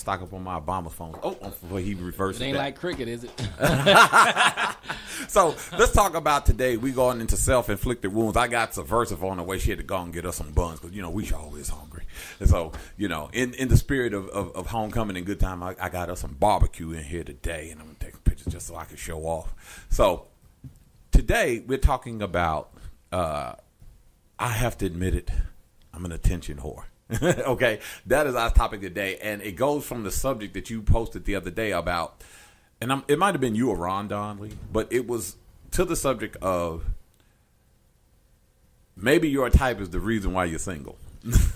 stock up on my Obama phone. Oh, before he reverses It ain't that. like cricket, is it? So let's talk about today. We going into self-inflicted wounds. I got Subversive on the way. She had to go and get us some buns because, we always hungry. And so, in the spirit of homecoming and good time, I got us some barbecue in here today, and I'm going to take pictures just so I can show off. So today we're talking about, I have to admit it, I'm an attention whore. Okay, that is our topic today, and it goes from the subject that you posted the other day about, and it might have been you or Ron Donnelly, but it was to the subject of maybe your type is the reason why you're single.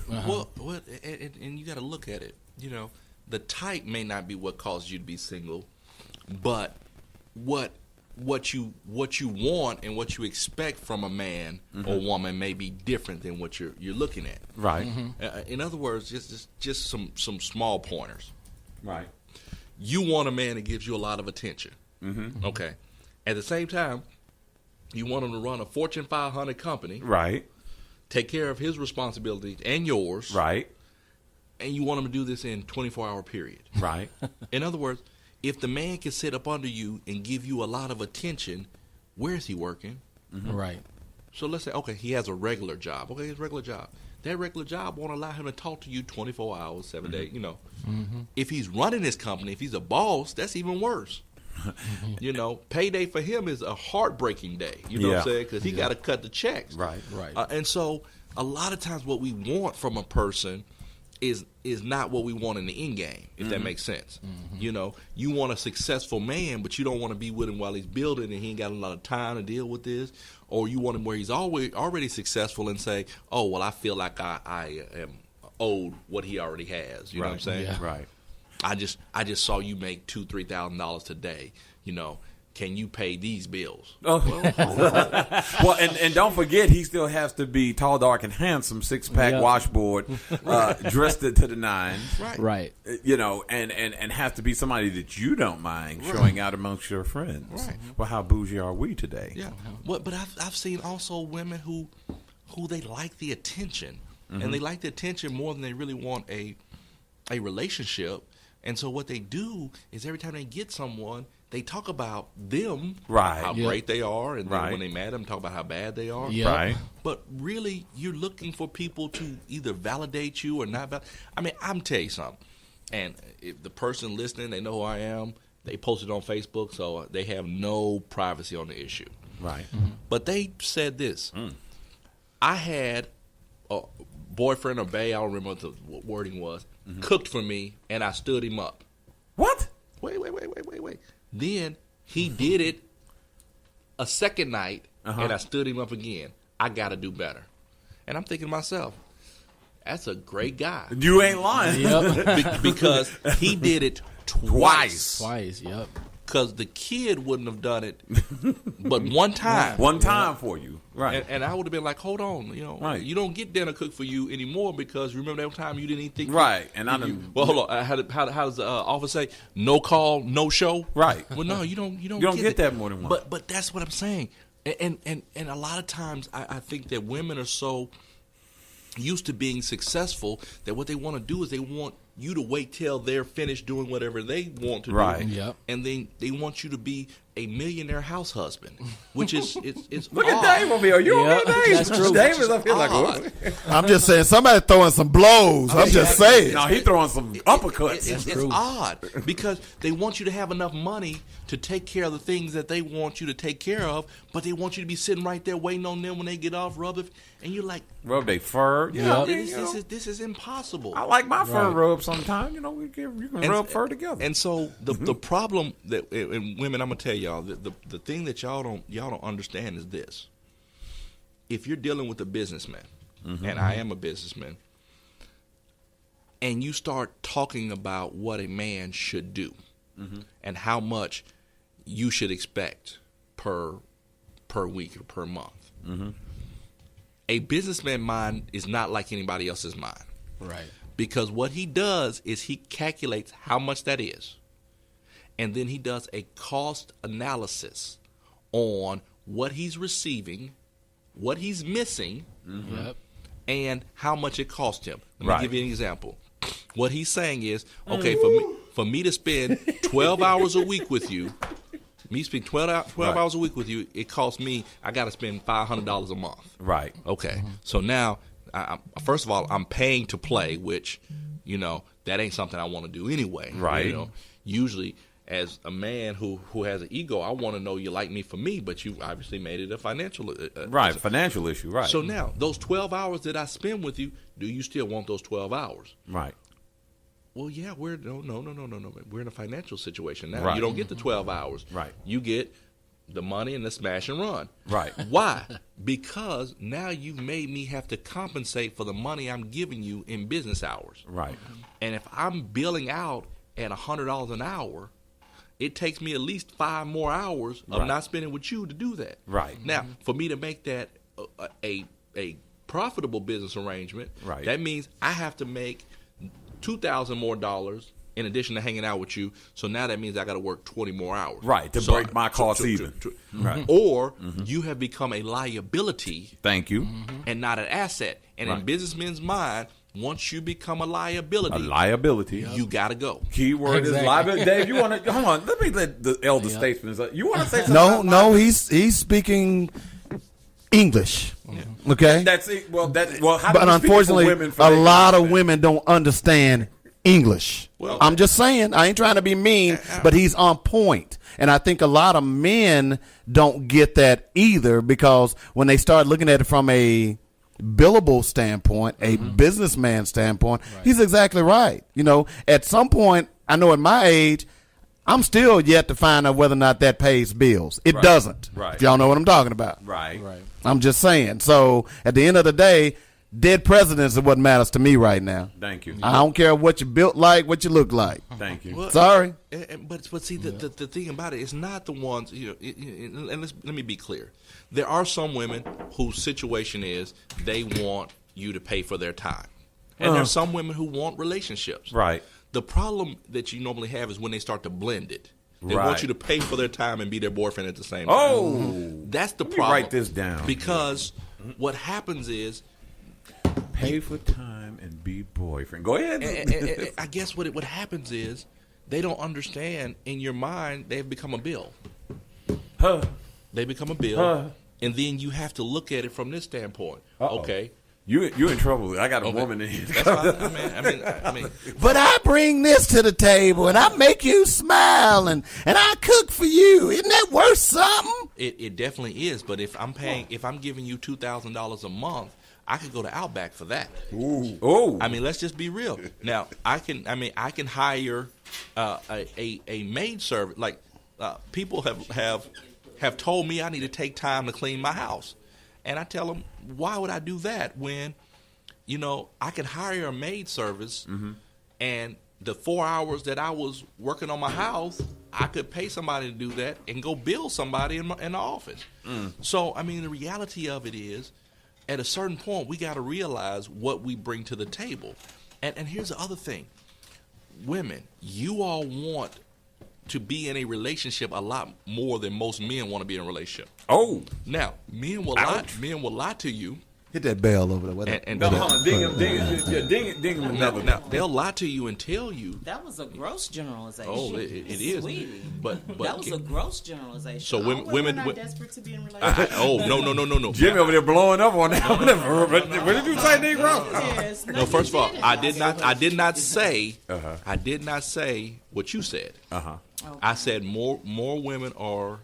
Well, and you got to look at it. The type may not be what caused you to be single, but what you want and what you expect from a man or woman may be different than what you're looking at. Right. In other words, just some small pointers. Right. You want a man that gives you a lot of attention. Okay. At the same time, you want him to run a Fortune 500 company. Right. Take care of his responsibilities and yours. Right. And you want him to do this in 24-hour period. Right. In other words, if the man can sit up under you and give you a lot of attention, where is he working? Right. So let's say, okay, he has a regular job. Okay, his regular job. That regular job won't allow him to talk to you 24 hours, 7 days, If he's running his company, if he's a boss, that's even worse. Payday for him is a heartbreaking day. You know what I'm saying? Because he got to cut the checks. Right. Right. And so a lot of times what we want from a person is not what we want in the end game, if that makes sense. You want a successful man, but you don't want to be with him while he's building and he ain't got a lot of time to deal with this. Or you want him where he's already successful and say, oh, well, I feel like I am owed what he already has. You know what I'm saying? Yeah. Right. I just saw you make $2,000-$3,000 today. Can you pay these bills? Well, and don't forget, he still has to be tall, dark, and handsome, 6-pack washboard, dressed to the nines. Right. And has to be somebody that you don't mind showing out amongst your friends. Right. Well, how bougie are we today? Yeah. But I've seen also women who they like the attention, and they like the attention more than they really want a relationship. And so what they do is every time they get someone, they talk about them, how great they are, and then when they mad at them, talk about how bad they are. Yep. Right. But really, you're looking for people to either validate you or not. I'm tell you something. And if the person listening, they know who I am. They posted on Facebook, so they have no privacy on the issue. Right. But they said this. I had a boyfriend or bae, I don't remember what the wording was, cooked for me, and I stood him up. What? Wait. Then he did it a second night, and I stood him up again. I got to do better. And I'm thinking to myself, that's a great guy. You ain't lying. Yep. Because he did it twice. Yep. Because the kid wouldn't have done it but one time. One time for you. Right. And I would have been like, hold on, you don't get dinner cooked for you anymore because remember that time you didn't even think. Right. And I done. Well, hold on. How does the office say? No call, no show. Right. Well, no, you don't. You don't get that more than once. But that's what I'm saying. And a lot of times I think that women are so used to being successful that what they want to do is they want you to wait till they're finished doing whatever they want to Right. do. Yep. And then they want you to be a millionaire house husband, which is it's Look odd. at Dave over here. You Yep, okay, Dave? that's true. Dave is up here like, Odd. what? I'm just saying, somebody throwing some blows. I'm just saying. No, he throwing some uppercuts. It's odd because they want you to have enough money to take care of the things that they want you to take care of, but they want you to be sitting right there waiting on them when they get off, and you're like, Rub they fur. Yeah, this is impossible. I like my fur rubbed sometimes. You can rub fur together. And so the problem that in women, I'm gonna tell y'all, the thing that y'all don't understand is this: if you're dealing with a businessman, and I am a businessman, and you start talking about what a man should do and how much you should expect per week or per month, a businessman mind is not like anybody else's mind. Right. Because what he does is he calculates how much that is. And then he does a cost analysis on what he's receiving, what he's missing, Yep. and how much it cost him. Let me give you an example. What he's saying is, okay, for me to spend 12 hours a week with you, me spend 12 hours a week with you, it costs me, I got to spend $500 a month. Right. Okay. So now, first of all, I'm paying to play, which, that ain't something I want to do anyway. Right. Usually, as a man who has an ego, I want to know you like me for me, but you obviously made it a financial right, financial issue, right. So now, those 12 hours that I spend with you, do you still want those 12 hours? Right. Well, yeah, no. We're in a financial situation now. Right. You don't get the 12 hours. Right. You get the money and the smash and run. Right. Why? Because now you've made me have to compensate for the money I'm giving you in business hours. Right. And if I'm billing out at $100 an hour, it takes me at least 5 more hours of not spending with you to do that. Right. Now, for me to make that a profitable business arrangement, right, that means I have to make $2,000 more in addition to hanging out with you. So now that means I got to work 20 more hours. Right, to break my costs even. Right. Or you have become a liability. Thank you. And not an asset. And in businessmen's mind, once you become a liability, you got to go. Keyword is liability. Dave, you want to hold on? Let me let the elder statesman. You want to say something? No, he's speaking English. Okay, that's it. Well, how but unfortunately, a lot of women don't understand English. Well, I'm just saying. I ain't trying to be mean, but he's on point. And I think a lot of men don't get that either, because when they start looking at it from a billable standpoint, a businessman standpoint, he's exactly right. At some point, I know at my age, I'm still yet to find out whether or not that pays bills. It doesn't. Right. Y'all know what I'm talking about. Right. I'm just saying. So at the end of the day, dead presidents is what matters to me right now. Thank you. I don't care what you built like, what you look like. Thank you. Well, Sorry. But see, the thing about it is not the ones, and let me be clear. There are some women whose situation is they want you to pay for their time. And there are some women who want relationships. Right. The problem that you normally have is when they start to blend it. They want you to pay for their time and be their boyfriend at the same time. Oh. That's the Let me problem. write this down. Because what happens is, pay for time and be boyfriend. Go ahead. and I guess what happens is they don't understand, in your mind, they've become a bill. They become a bill. And then you have to look at it from this standpoint. Okay. You're in trouble. I got a woman in here. That's fine. I mean. But I bring this to the table, and I make you smile, and I cook for you. Isn't that worth something? It definitely is. But if I'm giving you $2,000 a month, I could go to Outback for that. Ooh. Oh. I mean, let's just be real. Now, I can hire a maid servant. Like people have told me I need to take time to clean my house. And I tell them, why would I do that when, I could hire a maid service and the 4 hours that I was working on my house, I could pay somebody to do that and go bill somebody in the office. So, I mean, the reality of it is, at a certain point, we got to realize what we bring to the table. And here's the other thing. Women, you all want to be in a relationship a lot more than most men want to be in a relationship. Oh. Now, men will lie to you. Hit that bell over there. Hold on. Ding him another. Now, they'll lie to you and tell you. That was a gross generalization. Oh, it is. Sweetie. But that was a gross generalization. So women are desperate to be in relationships. No. Jimmy over there blowing up on that. What did you say, Negro? Yes. No, first of all, I did not say what you said. Okay. I said more women are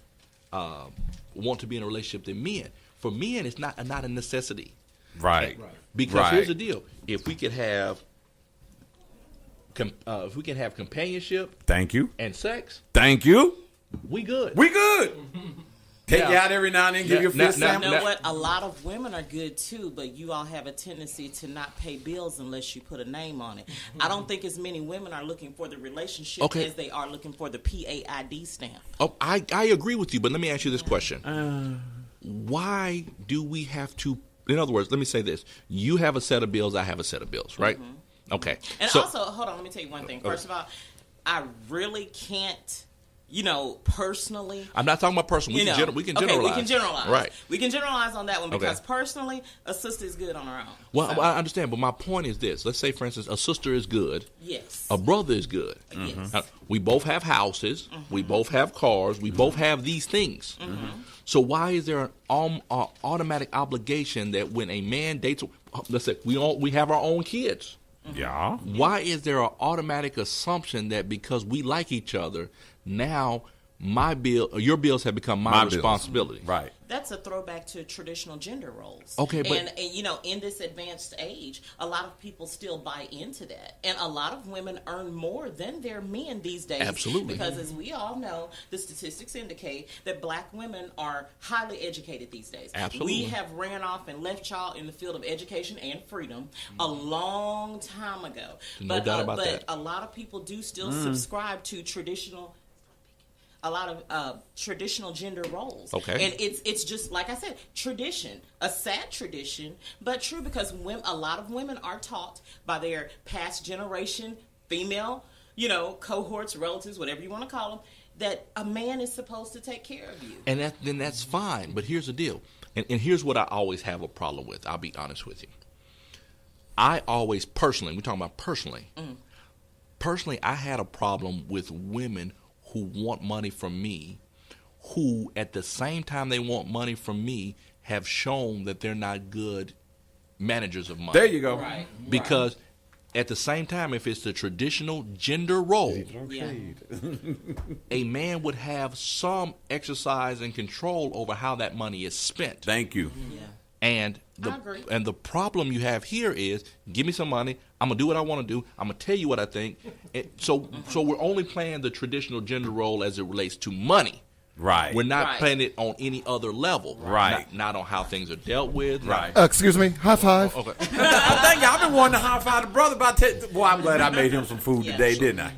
want to be in a relationship than men. For men, it's not a necessity. Right. Because here's the deal: if we could have companionship, thank you, and sex, thank you, we good. Take you out every now and then, give you a fist You know what? A lot of women are good too, but you all have a tendency to not pay bills unless you put a name on it. I don't think as many women are looking for the relationship as they are looking for the PAID stamp. Oh, I agree with you, but let me ask you this question. Why do we have to, in other words, let me say this. You have a set of bills, I have a set of bills, right? Okay. And also, hold on, let me tell you one thing. First of all, I really can't personally. I'm not talking about personal. We can generalize. Okay, we can generalize. Right. We can generalize on that one because personally, a sister is good on her own. Well, so. I understand, but my point is this. Let's say, for instance, a sister is good. Yes. A brother is good. Yes. We both have houses. We both have cars. We both have these things. So why is there an automatic obligation that when a man dates, let's say we have our own kids. Yeah. Why is there an automatic assumption that because we like each other, now your bills have become my responsibility? Right. That's a throwback to traditional gender roles. Okay, but and in this advanced age, a lot of people still buy into that, and a lot of women earn more than their men these days. Absolutely, because as we all know, the statistics indicate that black women are highly educated these days. Absolutely, we have ran off and left y'all in the field of education and freedom a long time ago. No doubt about that. But a lot of people do still subscribe to traditional. A lot of traditional gender roles. Okay. And it's just, like I said, tradition. A sad tradition, but true because a lot of women are taught by their past generation, female, cohorts, relatives, whatever you want to call them, that a man is supposed to take care of you. And then that's fine. But here's the deal. And here's what I always have a problem with. I'll be honest with you. I always personally, we're talking about personally. Personally, I had a problem with women who want money from me, who at the same time they want money from me have shown that they're not good managers of money. There you go. Right. Because at the same time, if it's the traditional gender role, a man would have some exercise and control over how that money is spent. Thank you. Yeah. And the problem you have here is, give me some money. I'm gonna do what I want to do. I'm gonna tell you what I think. So we're only playing the traditional gender role as it relates to money. Right. We're not playing it on any other level. Right. Not on how things are dealt with. Right. Excuse me. High five. Okay. Thank you. I've been wanting to high five the brother about boy, I'm glad I made him some food today, didn't I?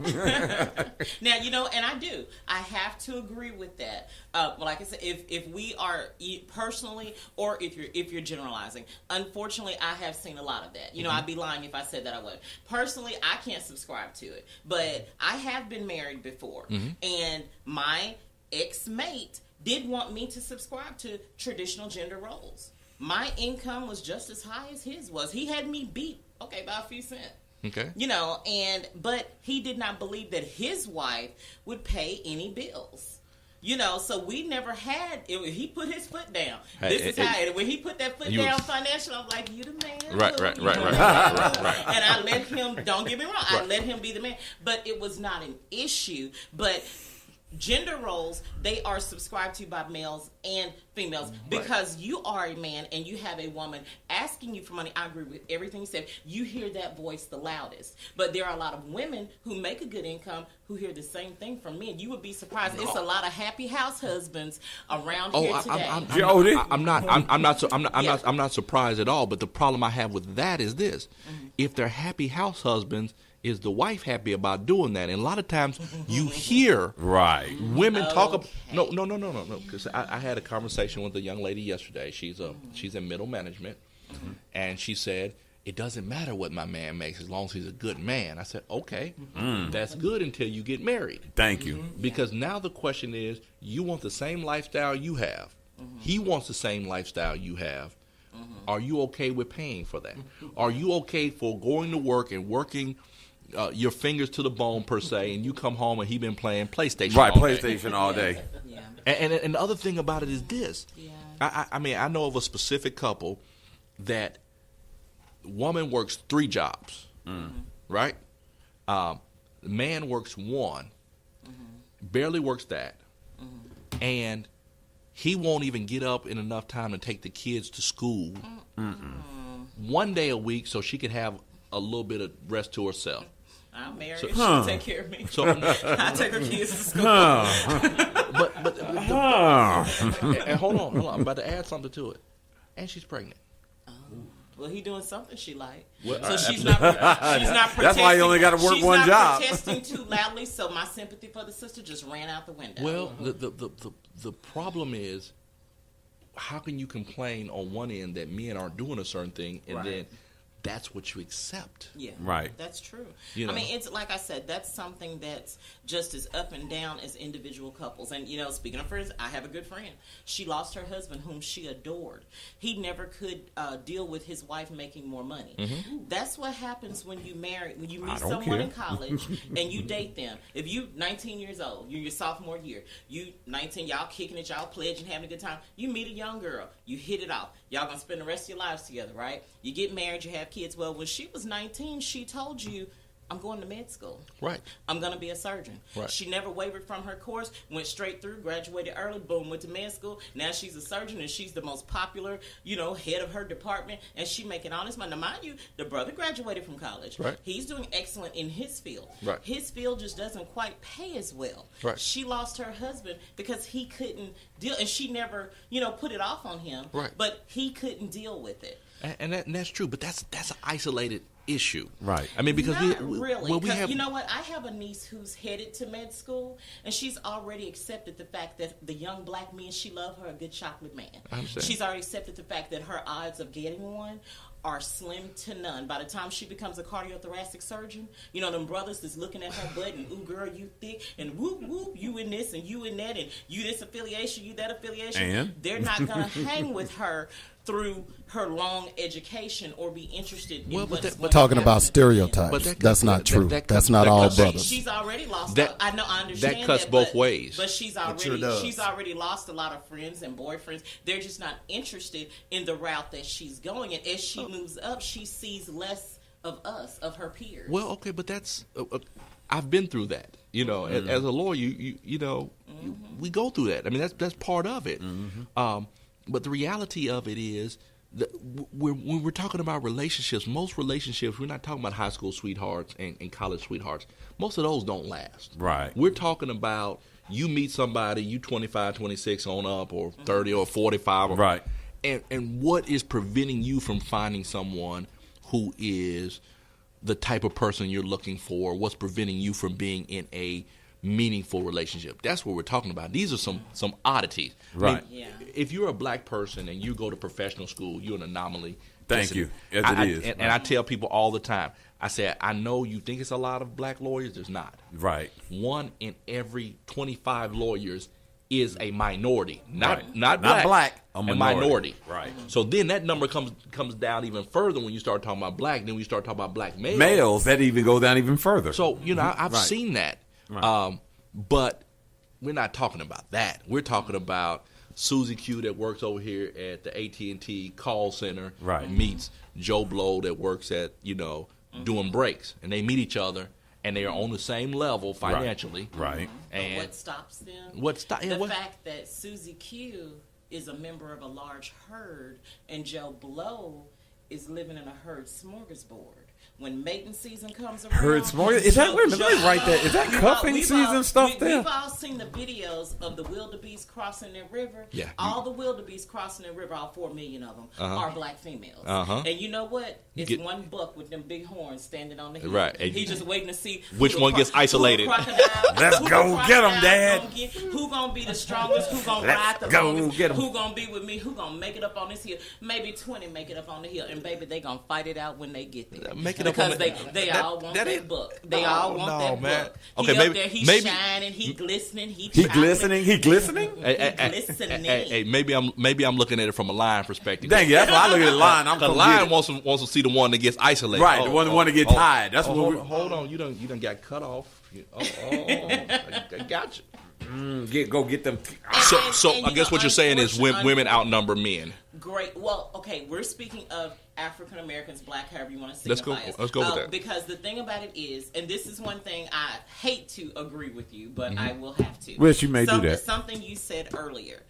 Now, and I do. I have to agree with that. Like I said, if we are personally, or if you're generalizing, unfortunately, I have seen a lot of that. I'd be lying if I said that I would. Personally, I can't subscribe to it, but I have been married before, and my ex-mate did want me to subscribe to traditional gender roles. My income was just as high as his was. He had me beat, by a few cents. Okay. But he did not believe that his wife would pay any bills. So we never had. He put his foot down. This is how. When he put that foot down financially, I'm like, "You the man." Right. And I let him. Don't get me wrong. I let him be the man. But it was not an issue. But gender roles, they are subscribed to by males and females because you are a man and you have a woman asking you for money. I agree with everything you said. You hear that voice the loudest. But there are a lot of women who make a good income who hear the same thing from men. You would be surprised. It's a lot of happy house husbands around here today. I'm not surprised at all. But the problem I have with that is this: if they're happy house husbands, is the wife happy about doing that? And a lot of times you hear women talk about no. Because I had a conversation with a young lady yesterday. She's in middle management, and she said, it doesn't matter what my man makes as long as he's a good man. I said, okay, that's good until you get married. Thank you. Because now the question is, you want the same lifestyle you have. He wants the same lifestyle you have. Are you okay with paying for that? Are you okay for going to work and working your fingers to the bone, per se, and you come home and he been playing PlayStation all day. Yeah. And the other thing about it is this. Yeah. I know of a specific couple that woman works 3 jobs, right? The man works 1, barely works that, and he won't even get up in enough time to take the kids to school 1 day a week so she can have a little bit of rest to herself. I'm married. She'll take care of me. So I take her kids to school. And hold on. I'm about to add something to it. And she's pregnant. Well, he doing something she like. Well, so she's not protesting. That's why you only got to work one job. She's not protesting too loudly, so my sympathy for the sister just ran out the window. Well, the problem is, how can you complain on one end that men aren't doing a certain thing, and then that's what you accept. Yeah, Right. That's true. You know. I mean, it's like I said, that's something that's just as up and down as individual couples. And speaking of friends, I have a good friend. She lost her husband, whom she adored. He never could deal with his wife making more money. That's what happens when you meet someone in college and you date them. If you 19 years old, you're your sophomore year, you 19, y'all kicking it, y'all pledging, having a good time. You meet a young girl, you hit it off. Y'all gonna spend the rest of your lives together, right? You get married, you have kids. Well, when she was 19, she told you, I'm going to med school. Right. I'm going to be a surgeon. Right. She never wavered from her course, went straight through, graduated early, boom, went to med school. Now she's a surgeon and she's the most popular, head of her department, and she making all this money. Now, mind you, the brother graduated from college. Right. He's doing excellent in his field. Right. His field just doesn't quite pay as well. Right. She lost her husband because he couldn't deal, and she never, put it off on him. Right. But he couldn't deal with it. And that's true, but that's an isolated issue, Right. I mean, because Not we really. well, we have, you know what? I have a niece who's headed to med school, and she's already accepted the fact that the young black men she loves are a good chocolate man. I understand. She's already accepted the fact that her odds of getting one are slim to none. By the time she becomes a cardiothoracic surgeon, them brothers that's looking at her butt and, ooh, girl, you thick, and whoop, whoop, you in this and you in that, and you this affiliation, you that affiliation. And? They're not going to hang with her through her long education or be interested in what's going to Talking happen about at the stereotypes. end. That's not true. That's not all brothers. She's already lost. That- I know. I understand that cuts both but, ways. But she's sure does. already lost a lot of friends and boyfriends. They're just not interested in the route that she's going. And as she moves up, she sees less of us, of her peers. well, okay, but that's I've been through that. As a lawyer, we go through that. I mean, that's part of it. But the reality of it is, when we're talking about relationships, most relationships, we're not talking about high school sweethearts and college sweethearts. Most of those don't last. Right. We're talking about you meet somebody, you 25, 26 on up, or 30 or 45. Right. And what is preventing you from finding someone who is the type of person you're looking for? What's preventing you from being in a meaningful relationship? That's what we're talking about. These are some oddities. Right. I mean, if you're a black person and you go to professional school, you're an anomaly. Thank you. As it is. And I tell people all the time, I say, I know you think it's a lot of black lawyers. There's not. Right. 1 in every 25 lawyers is a minority, not Right. not Not black, black, a a minority. minority. Right. So then that number comes down even further when you start talking about black. Then we start talking about black males. Males, that even go down even further. So I've Right. seen that, Right. but we're not talking about that. We're talking about Susie Q that works over here at the AT&T call center, Right. meets Joe Blow that works at doing breaks, and they meet each other, and they are on the same level financially. Right. But And what stops them? the Fact that Susie Q is a member of a large herd and Joe Blow is living in a herd smorgasbord. When mating season comes around, Herd smorgasbord? Is that- wait a minute, let me write that. Is that cuffing season stuff there? We've all seen the videos of the wildebeest crossing the river. Yeah. All the wildebeest crossing the river, all 4 million of them, are black females. Uh-huh. And you know what? It's get- one buck with them big horns standing on the hill. Right. And He's just waiting to see which who one the gets isolated. who the crocodile- Let's who the go get 'em, crocodile Dad. gonna get, who gonna be the strongest? Who gonna Let's ride the go longest? get 'em. Who gonna be with me? Who gonna make it up on this hill? Maybe 20 make it up on the hill, and baby, they gonna fight it out when they get there. Make it up on because the- they that- all want that that ain't- book. They No, all want no, that man. book. Okay, He maybe- up there, he's maybe- shining, he glistening, he He chocolate. glistening. He glistening. Glistening. Hey, maybe I'm looking at it from a lion perspective. Dang, yeah, that's why I look at the line. I'm The gonna lion get it. wants to see the one that gets isolated. Right, the one that get tied. That's what we Hold on, you done got cut off. I got you. go get them. So and I guess what you're saying is women outnumber men. Great. Well, okay, we're speaking of African Americans, black, however you want to Let's signify go- us. let's go with that. Because the thing about it is, and this is one thing I hate to agree with you, but I will have to. Yes, you may do that. Something you said earlier.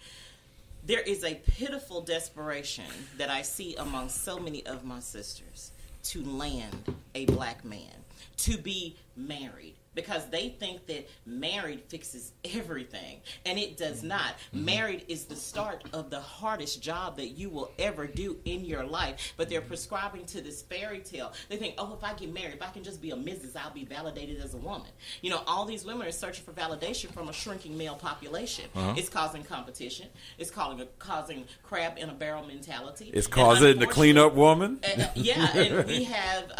There is a pitiful desperation that I see among so many of my sisters to land a black man, to be married, because they think that married fixes everything, and it does not. Married is the start of the hardest job that you will ever do in your life, but they're prescribing to this fairy tale. They think, oh, if I get married, if I can just be a Mrs., I'll be validated as a woman. You know, all these women are searching for validation from a shrinking male population. It's causing competition. It's causing crab in a barrel mentality. It's causing the cleanup woman. Yeah, and we have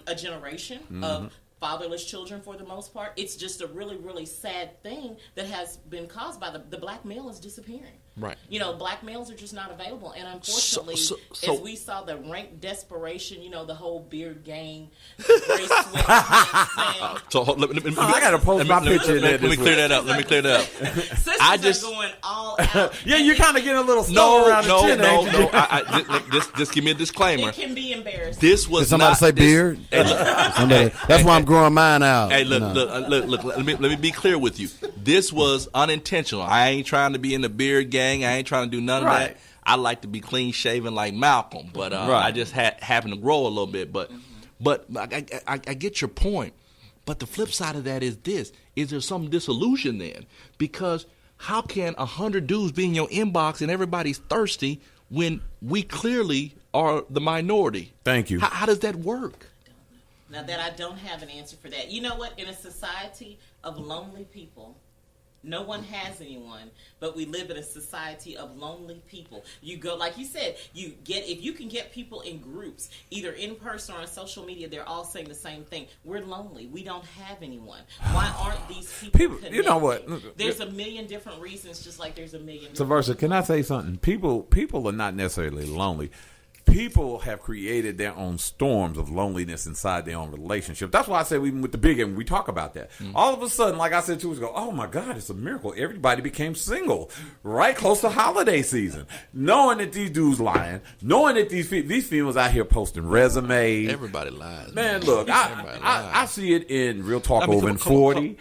a generation of fatherless children for the most part. It's just a really, really sad thing that has been caused by the black male is disappearing. Right. You know, black males are just not available. And unfortunately, as we saw the rank desperation, you know, the whole beard gang, gray sweat. So I got to post my picture in there. Let me clear that up. Sisters are going all out. Yeah, you're kind of getting a little slow around the chin. No. Just give me a disclaimer. It can be embarrassing. This was Did somebody say beard? That's why I'm growing mine out. Hey, look. Let me be clear with you. This was unintentional. I ain't trying to be in the beard gang. I ain't trying to do none of that. I like to be clean shaven like Malcolm, but I just happen to grow a little bit. But I get your point. But the flip side of that is this: is there some disillusion then? Because how can 100 dudes be in your inbox and everybody's thirsty when we clearly are the minority? Thank you. How does that work? Now that I don't have an answer for that. You know what? In a society of lonely people, no one has anyone, but we live in a society of lonely people. You go, like you said, if you can get people in groups, either in person or on social media, they're all saying the same thing. We're lonely. We don't have anyone. Why aren't these people connected? You know what? There's a million different reasons, just like there's a million. So, Versa, can I say something? People are not necessarily lonely. People have created their own storms of loneliness inside their own relationship. That's why I said even with the big end, we talk about that. All of a sudden, like I said 2 weeks ago, oh my God, it's a miracle. Everybody became single right close to holiday season. Knowing that these dudes lying, knowing that these females out here posting resumes. Everybody lies. Man, look, I see it in Real Talk over in 40.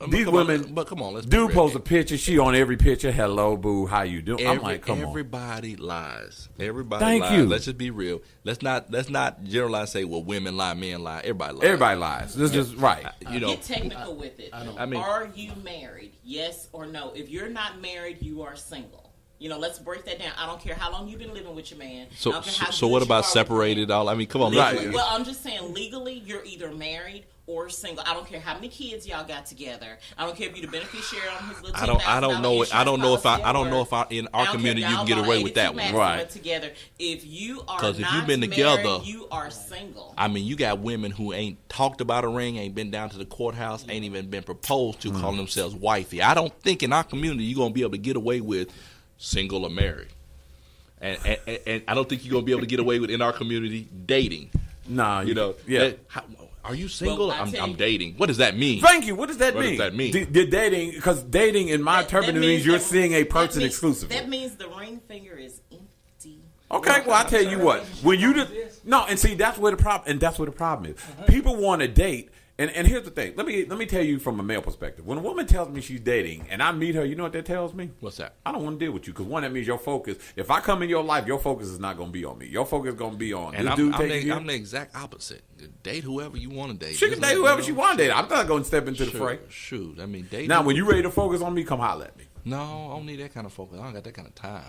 These women, but come on, let's dude post a picture. She on every picture. Hello, boo. How you doing? I'm like, come on. Everybody lies. Everybody Thank lies. you. Let's just be real. Let's not generalize and say, well, women lie, men lie. Everybody lies. Everybody lies. This is just right. Get technical with it. Are you married? Yes or no? If you're not married, you are single. You know, let's break that down. I don't care how long you've been living with your man. So what about separated? Come on. Legally, well, I'm just saying legally, you're either married or single. I don't care how many kids y'all got together. I don't care if you're the beneficiary on his little $10,000 I don't know if in our community you can get away with that one. Right. Together. If you are because if you've been married, together, you are single. I mean, you got women who ain't talked about a ring, ain't been down to the courthouse, ain't even been proposed to, calling themselves wifey. I don't think in our community you're gonna be able to get away with single or married, and I don't think you're gonna be able to get away with in our community dating. Nah, Are you single? Well, I'm dating. What does that mean? Thank you. What does that mean? What does that mean? Dating, because dating in my interpretation means you're seeing a person exclusively. That means the ring finger is empty. Okay, well I tell you what, when you and see that's where the problem is. People want to date. And here's the thing. Let me tell you from a male perspective. When a woman tells me she's dating and I meet her, you know what that tells me? What's that? I don't want to deal with you because one, that means your focus. If I come in your life, your focus is not going to be on me. Your focus is going to be on this dude taking you. I'm the exact opposite. Date whoever you want to date. She can date whoever she want to date. I'm not going to step into the fray. Shoot, I mean, date. Now, when you ready to focus on me, come holler at me. No, I don't need that kind of focus. I don't got that kind of time.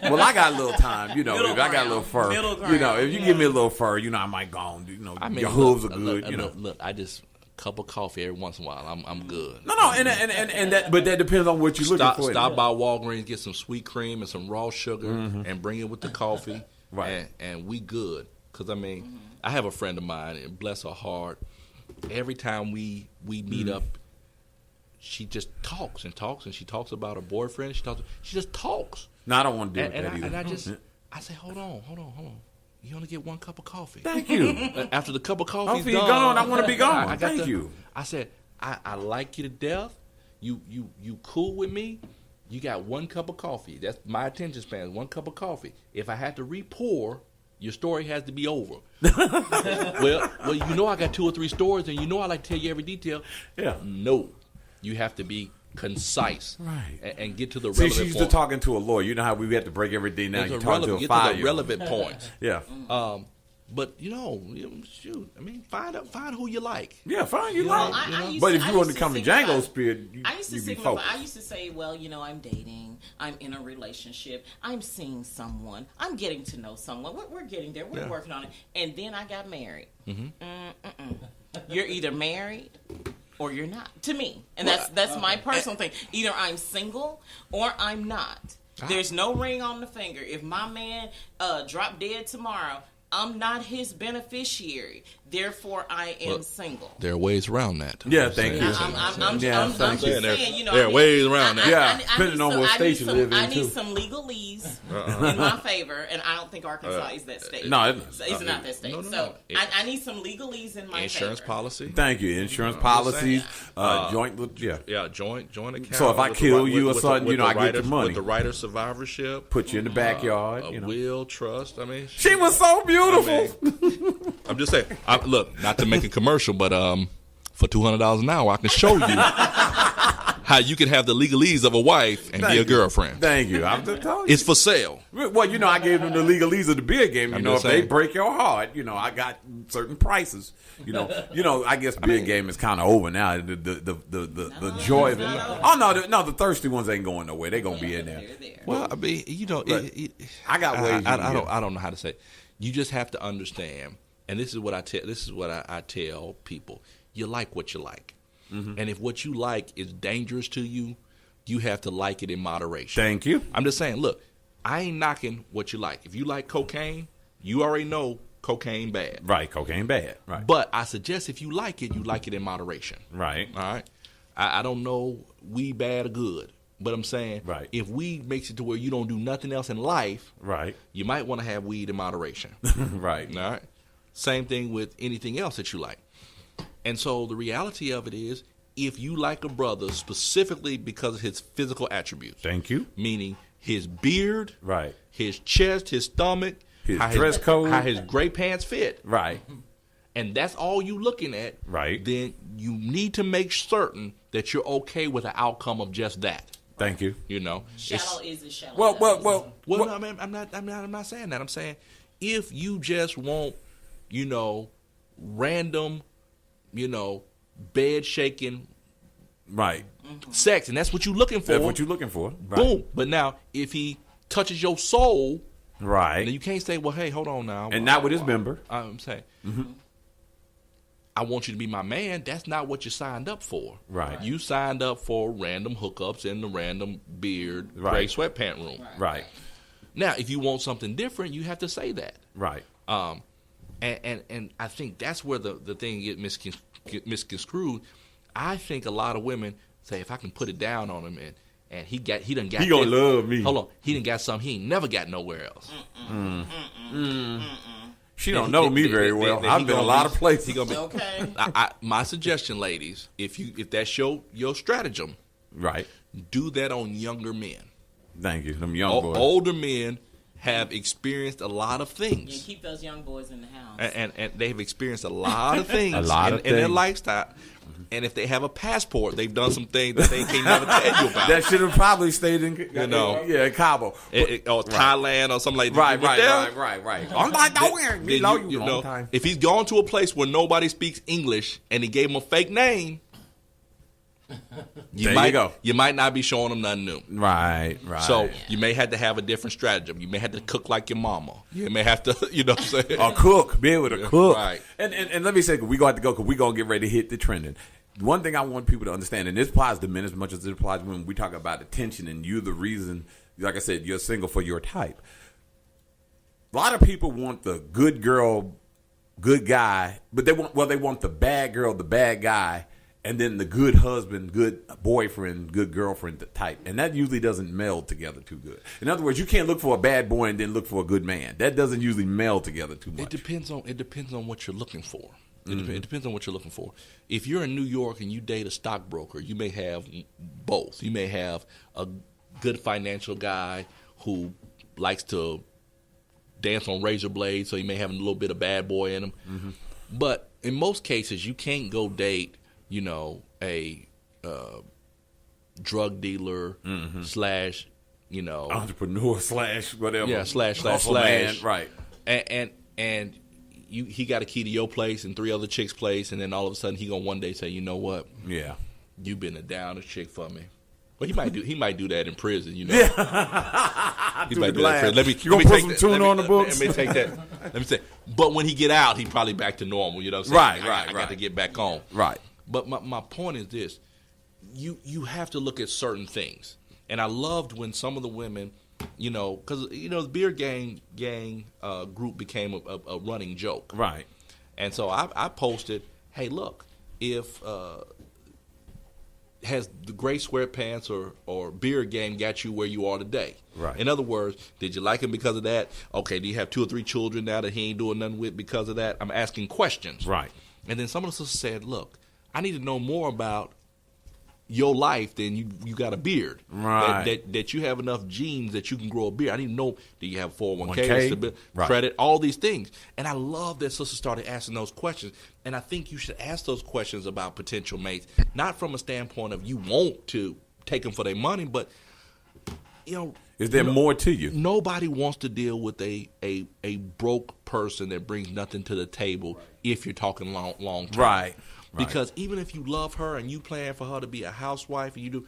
Well, I got a little time, you know. If I got a little fur, you know. If you give me a little fur, you know, I might go on. You know, your hooves are good. You know, look, I just. Cup of coffee every once in a while. I'm good. No, and that, but that depends on what you're looking for. Stop by Walgreens, get some sweet cream and some raw sugar, and bring it with the coffee. Right, and we good. Because I mean, I have a friend of mine, and bless her heart, every time we meet up, she just talks and talks, and she talks about her boyfriend. She just talks. No, I don't want to do that either. And I say, hold on. You only get one cup of coffee. Thank you. After the cup of coffee's done, gone, I want to be gone. Thank you. I said, I like you to death. You cool with me. You got one cup of coffee. That's my attention span. One cup of coffee. If I had to re-pour, your story has to be over. well, you know I got 2 or 3 stories, and you know I like to tell you every detail. Yeah. No, you have to be concise, right, and get to the relevant. See, she's used to talking to a lawyer. You know how we have to break everything down. You talk to a 5-year-old. Get to the relevant points. Yeah. But shoot, I mean, find who you like. Yeah, fine, you Well, like. But if you want to come to Django's spirit, I used to be signify. focused. I used to say, well, I'm dating, I'm in a relationship, I'm seeing someone, I'm getting to know someone. We're getting there. We're working on it. And then I got married. You're either married or you're not. To me, and that's my personal thing. Either I'm single or I'm not. There's no ring on the finger. If my man drop dead tomorrow, I'm not his beneficiary. Therefore, I am single. There are ways around that. Yeah, thank you. I'm just saying, there are ways around that. Yeah, depending on what state you live in, I need too. some legalese in my favor, and I don't think Arkansas is that state. No, it's not that state. No. So I need some legalese in my Insurance favor. policy. Thank you. Insurance policies, joint account. So if I kill you or something, I get the money. With the right of survivorship. Put you in the backyard. Will, trust. I mean, she was so beautiful. I'm just saying. Look, not to make a commercial, but for $200 an hour, I can show you how you can have the legalese of a wife and be a girlfriend. Thank you. I'm just telling you. It's for sale. Well, I gave them the legalese of the beer game. If they break your heart, I got certain prices. I guess beer game is kind of over now. The joy of it. Oh no, the thirsty ones ain't going nowhere. They gonna be in there. Well, I mean, I got ways. I don't know how to say it. You just have to understand, and this is what I tell people. You like what you like. Mm-hmm. And if what you like is dangerous to you, you have to like it in moderation. Thank you. I'm just saying, look, I ain't knocking what you like. If you like cocaine, you already know cocaine bad. Right, cocaine bad. Right. But I suggest if you like it in moderation. Right. All right? I don't know weed bad or good, but I'm saying if weed makes it to where you don't do nothing else in life, you might want to have weed in moderation. Right. All right? Same thing with anything else that you like. And so the reality of it is, if you like a brother specifically because of his physical attributes. Thank you. Meaning his beard, right, his chest, his stomach, his dress code, how his gray pants fit. Right. And that's all you looking at. Right. Then you need to make certain that you're okay with the outcome of just that. Thank you. Shallow is a shallow. Well, no, I mean, I'm not saying that. I'm saying if you just want, random, bed shaking, right, sex, and that's what you're looking for. That's what you're looking for. Right. Boom. But now, if he touches your soul, right, then you can't say, "Well, hey, hold on now." And not with his member. I'm saying, I want you to be my man. That's not what you signed up for. Right. You signed up for random hookups in the random beard, gray sweatpant room. Right. Now, if you want something different, you have to say that. Right. And I think that's where the thing get misconstrued. I think a lot of women say, if I can put it down on him and he done got he gonna love me. Hold on, he done got something he ain't never got nowhere else. She don't know me very well. I've been a lot of places. He gonna be, okay. My suggestion, ladies, if that's your stratagem, right, do that on younger men. Thank you. Them young boys. Older men have experienced a lot of things. You keep those young boys in the house. And they've experienced a lot of things in their lifestyle. And if they have a passport, they've done some things that they can't never tell you about. That should have probably stayed in, Cabo. Or Thailand or something like that. Right. I'm not nowhere. If he's gone to a place where nobody speaks English and he gave him a fake name, you might not be showing them nothing new. Right. So you may have to have a different stratagem. You may have to cook like your mama. You may have to, what I'm saying? Or cook. Be able to cook. Right. And let me say, we got to go because we're going to get ready to hit the trending. One thing I want people to understand, and this applies to men as much as it applies to women, we talk about attention and you the reason, like I said, you're single for your type. A lot of people want the good girl, good guy, but they want the bad girl, the bad guy, and then the good husband, good boyfriend, good girlfriend type. And that usually doesn't meld together too good. In other words, you can't look for a bad boy and then look for a good man. That doesn't usually meld together too much. It depends on what you're looking for. It depends on what you're looking for. If you're in New York and you date a stockbroker, you may have both. You may have a good financial guy who likes to dance on razor blades, so you may have a little bit of bad boy in him. Mm-hmm. But in most cases, you can't go date, a drug dealer slash, entrepreneur slash whatever. Yeah, slash. Man, right. And he got a key to your place and 3 other chicks' place, and then all of a sudden he gonna one day say, you know what? Yeah. You've been a down chick for me. Well, he might do that in prison, you know. Yeah. He might do that in prison. You gonna put some tune on the books? Let me take that. Let me say. But when he get out, he probably back to normal. You know what I'm saying? I got to get back on. Right. But my point is this: you have to look at certain things. And I loved when some of the women, you know, because the beer gang group became a running joke. Right. And so I posted, hey, look, if has the gray sweatpants or beer game got you where you are today? Right. In other words, did you like him because of that? Okay, do you have 2 or 3 children now that he ain't doing nothing with because of that? I'm asking questions. Right. And then some of the sisters said, look, I need to know more about your life than you got a beard. Right. That you have enough genes that you can grow a beard. I need to know, do you have 401k, 1K? Right. credit, all these things. And I love that sisters started asking those questions. And I think you should ask those questions about potential mates, not from a standpoint of you want to take them for their money, but, you know. Is there more to you? Nobody wants to deal with a broke person that brings nothing to the table if you're talking long term. Right. Because even if you love her and you plan for her to be a housewife, and you do,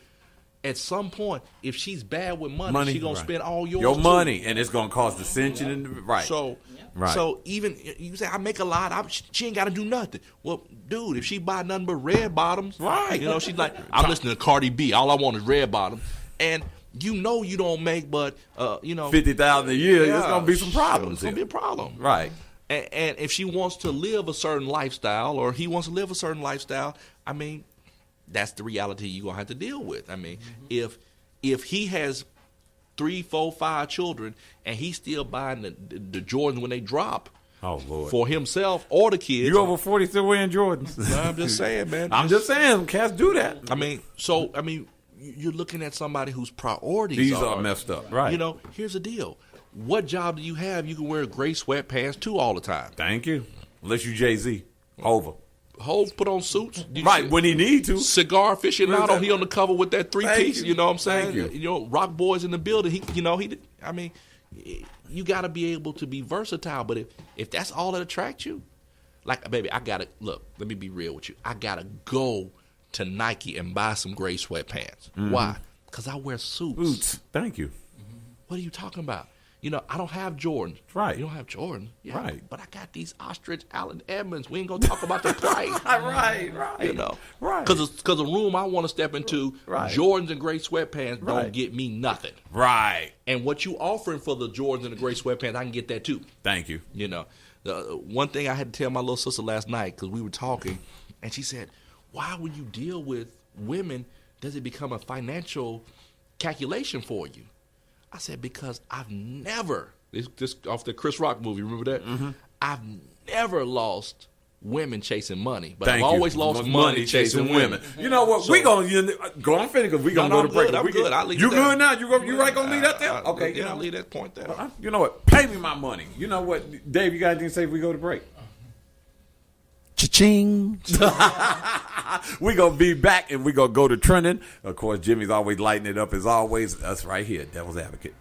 at some point, if she's bad with money she's gonna spend all your money, and it's gonna cause dissension. And right. So, so even you say I make a lot, she ain't got to do nothing. Well, dude, if she buy nothing but red bottoms, right? You know, she's like, I'm listening to Cardi B. All I want is red bottoms, and you know you don't make but $50,000 a year. There's gonna be some problems. It's gonna be a problem, right? And if she wants to live a certain lifestyle, or he wants to live a certain lifestyle, I mean, that's the reality you're gonna have to deal with. I mean, if he has 3, 4, 5 children and he's still buying the Jordans when they drop, oh Lord, for himself or the kids, you over 40 still wearing Jordans? I'm just saying, man. I'm just saying, cats do that. I mean, you're looking at somebody whose priorities these are messed up, right? You know, here's the deal. What job do you have? You can wear gray sweatpants too all the time. Thank you. Unless you Jay-Z. Over. Hove put on suits. Right, when he need to. Cigar aficionado, he on the cover with that 3-piece, you know what I'm saying? Thank you. You know, Rock Boys in the building. You got to be able to be versatile. But if that's all that attracts you, like, baby, let me be real with you. I got to go to Nike and buy some gray sweatpants. Mm-hmm. Why? Because I wear suits. Boots. Thank you. What are you talking about? You know, I don't have Jordans. Right. You don't have Jordans. Yeah, right. But I got these Ostrich Allen Edmonds. We ain't going to talk about the price. Right. You know. Right. Because the room I want to step into, right. Jordans and gray sweatpants don't get me nothing. Right. And what you offering for the Jordans and the gray sweatpants, I can get that too. Thank you. You know. One thing I had to tell my little sister last night, because we were talking, and she said, why when you deal with women, does it become a financial calculation for you? I said, because I've never, this off the Chris Rock movie, remember that? Mm-hmm. I've never lost women chasing money, but I've always lost money chasing women. You know what? So, we going to go on finish because we going to go to break. I'm good. I'll leave you that. Good now? You right going to leave that there? Okay. Yeah, I'll leave that point there. You know what? Pay me my money. You know what? Dave, you got anything to say if we go to break? Cha-ching. We going to be back and we going to go to trending. Of course, Jimmy's always lighting it up as always. Us right here, Devil's Advocate.